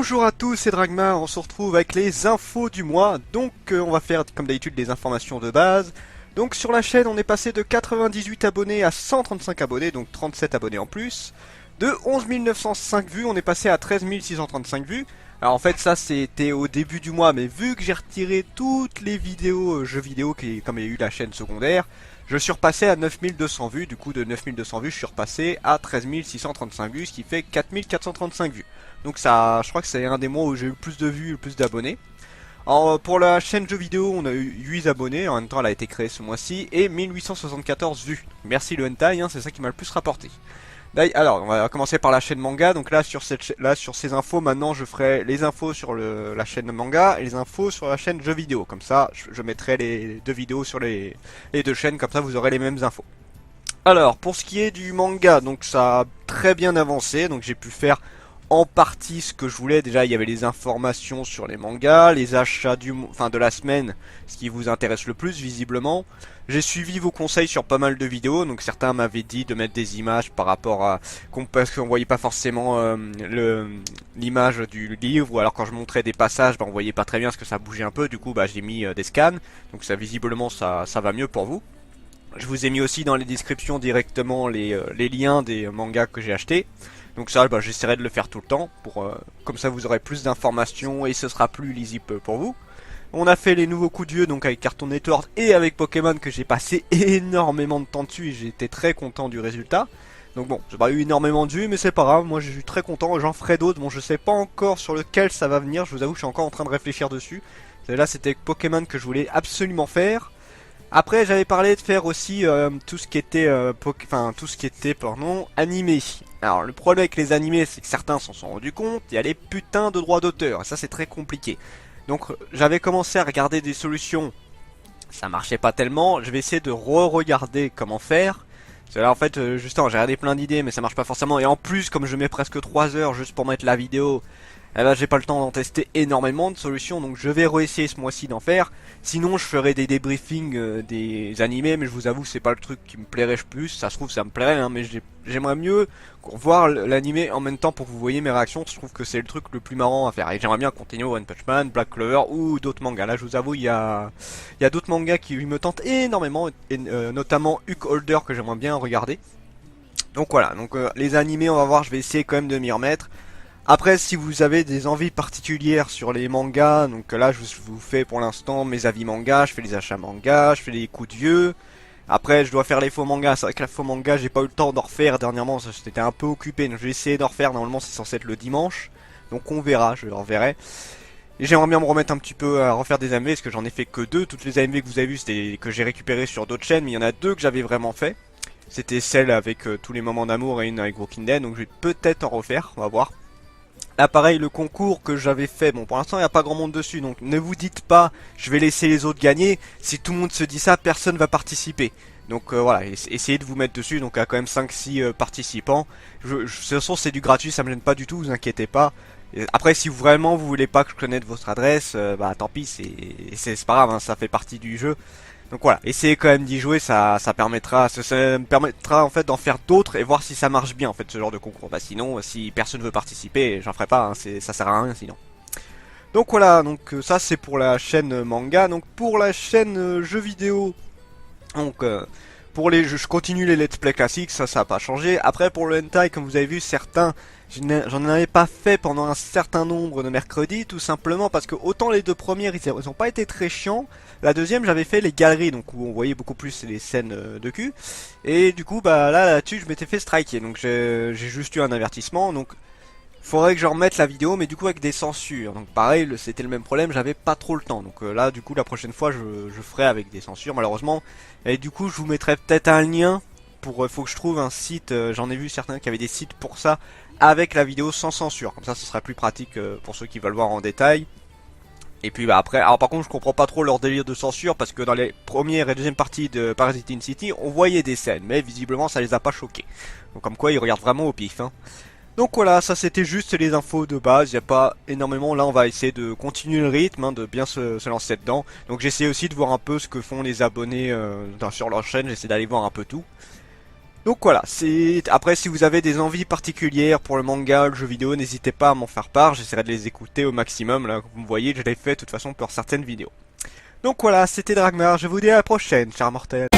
Bonjour à tous, c'est Dragmar, on se retrouve avec les infos du mois. Donc on va faire comme d'habitude les informations de base. Donc sur la chaîne on est passé de 98 abonnés à 135 abonnés, donc 37 abonnés en plus. De 11 905 vues on est passé à 13 635 vues. Alors en fait ça c'était au début du mois, mais vu que j'ai retiré toutes les vidéos jeux vidéo comme il y a eu la chaîne secondaire, je suis repassé à 9200 vues. Du coup de 9200 vues je suis repassé à 13 635 vues, ce qui fait 4435 vues. Donc ça, je crois que c'est un des mois où j'ai eu le plus de vues, le plus d'abonnés. Alors pour la chaîne jeux vidéo, on a eu 8 abonnés, en même temps elle a été créée ce mois-ci, et 1874 vues. Merci le hentai, hein, c'est ça qui m'a le plus rapporté. Alors, on va commencer par la chaîne manga. Donc là, sur ces infos, maintenant, je ferai les infos sur la chaîne manga et les infos sur la chaîne jeux vidéo. Comme ça, je mettrai les deux vidéos sur les deux chaînes, comme ça vous aurez les mêmes infos. Alors, pour ce qui est du manga, donc ça a très bien avancé, donc j'ai pu faire en partie ce que je voulais. Déjà il y avait les informations sur les mangas, les achats de la semaine, ce qui vous intéresse le plus visiblement. J'ai suivi vos conseils sur pas mal de vidéos, donc certains m'avaient dit de mettre des images par rapport à parce qu'on voyait pas forcément l'image du livre, ou alors quand je montrais des passages, on voyait pas très bien parce que ça bougeait un peu. Du coup j'ai mis des scans, donc ça visiblement ça va mieux pour vous. Je vous ai mis aussi dans les descriptions directement les liens des mangas que j'ai achetés. Donc ça, j'essaierai de le faire tout le temps, comme ça vous aurez plus d'informations et ce sera plus lisible pour vous. On a fait les nouveaux coups de vieux, donc avec Cartoon Network et avec Pokémon, que j'ai passé énormément de temps dessus et j'ai été très content du résultat. Donc bon, j'ai pas eu énormément de vues, mais c'est pas grave, moi je suis très content, j'en ferai d'autres. Bon, je sais pas encore sur lequel ça va venir, je vous avoue, je suis encore en train de réfléchir dessus. Là, c'était Pokémon que je voulais absolument faire. Après j'avais parlé de faire aussi tout ce qui était animé. Alors le problème avec les animés, c'est que certains s'en sont rendus compte, il y a les putains de droits d'auteur, et ça c'est très compliqué. Donc j'avais commencé à regarder des solutions, ça marchait pas tellement, je vais essayer de re-regarder comment faire. Parce que là en fait justement j'ai regardé plein d'idées mais ça marche pas forcément, et en plus comme je mets presque 3 heures juste pour mettre la vidéo, eh ben, j'ai pas le temps d'en tester énormément de solutions, donc je vais réessayer ce mois-ci d'en faire. Sinon je ferai des débriefings des animés, mais je vous avoue c'est pas le truc qui me plairait le plus. Ça se trouve ça me plairait, hein, mais j'aimerais mieux voir l'animé en même temps pour que vous voyez mes réactions. Je trouve que c'est le truc le plus marrant à faire, et j'aimerais bien continuer One Punch Man, Black Clover ou d'autres mangas. Là je vous avoue il y a d'autres mangas qui me tentent énormément, et, notamment Hulk Holder que j'aimerais bien regarder. Donc voilà, donc les animés on va voir, je vais essayer quand même de m'y remettre. Après, si vous avez des envies particulières sur les mangas, donc là je vous fais pour l'instant mes avis manga, je fais les achats manga, je fais les coups de vieux. Après je dois faire les faux mangas, c'est vrai que la faux manga j'ai pas eu le temps d'en refaire dernièrement, j'étais un peu occupé, donc je vais essayer d'en refaire. Normalement c'est censé être le dimanche, donc on verra, je le reverrai. Et j'aimerais bien me remettre un petit peu à refaire des AMV, parce que j'en ai fait que deux. Toutes les AMV que vous avez vues c'était que j'ai récupéré sur d'autres chaînes, mais il y en a deux que j'avais vraiment fait. C'était celle avec tous les moments d'amour et une avec Walking Dead, donc je vais peut-être en refaire, on va voir. Là pareil, le concours que j'avais fait, bon pour l'instant il n'y a pas grand monde dessus, donc ne vous dites pas je vais laisser les autres gagner. Si tout le monde se dit ça, personne va participer. Donc voilà, essayez de vous mettre dessus. Donc il y a quand même 5-6 participants. De toute façon c'est du gratuit, ça me gêne pas du tout, vous inquiétez pas. Après si vraiment vous voulez pas que je connaisse votre adresse, bah tant pis, c'est pas grave, hein, ça fait partie du jeu. Donc voilà, essayez quand même d'y jouer, ça me permettra en fait d'en faire d'autres et voir si ça marche bien en fait ce genre de concours. Bah sinon, si personne veut participer, j'en ferai pas, hein, ça sert à rien sinon. Donc voilà, donc ça c'est pour la chaîne manga. Donc pour la chaîne jeux vidéo, donc pour les jeux, je continue les let's play classiques, ça a pas changé. Après pour le hentai, comme vous avez vu, certains j'en avais pas fait pendant un certain nombre de mercredis, tout simplement parce que autant les deux premières ils ont pas été très chiants. La deuxième j'avais fait les galeries, donc où on voyait beaucoup plus les scènes de cul. Et du coup bah là-dessus je m'étais fait striker, donc j'ai juste eu un avertissement. Donc faudrait que je remette la vidéo, mais du coup avec des censures. Donc pareil, c'était le même problème, j'avais pas trop le temps. Donc là du coup la prochaine fois je ferai avec des censures malheureusement. Et du coup je vous mettrai peut-être un lien pour, faut que je trouve un site, j'en ai vu certains qui avaient des sites pour ça, avec la vidéo sans censure. Comme ça ce sera plus pratique pour ceux qui veulent voir en détail. Et puis bah après, alors par contre je comprends pas trop leur délire de censure, parce que dans les premières et deuxième parties de Parasite City on voyait des scènes, mais visiblement ça les a pas choqués. Donc comme quoi ils regardent vraiment au pif, hein. Donc voilà, ça c'était juste les infos de base, il n'y a pas énormément. Là on va essayer de continuer le rythme, hein, de bien se lancer dedans. Donc j'essaie aussi de voir un peu ce que font les abonnés sur leur chaîne, j'essaie d'aller voir un peu tout. Donc voilà, après si vous avez des envies particulières pour le manga, le jeu vidéo, n'hésitez pas à m'en faire part, j'essaierai de les écouter au maximum, là, vous me voyez, je l'ai fait de toute façon pour certaines vidéos. Donc voilà, c'était Dragmar, je vous dis à la prochaine, chers mortels.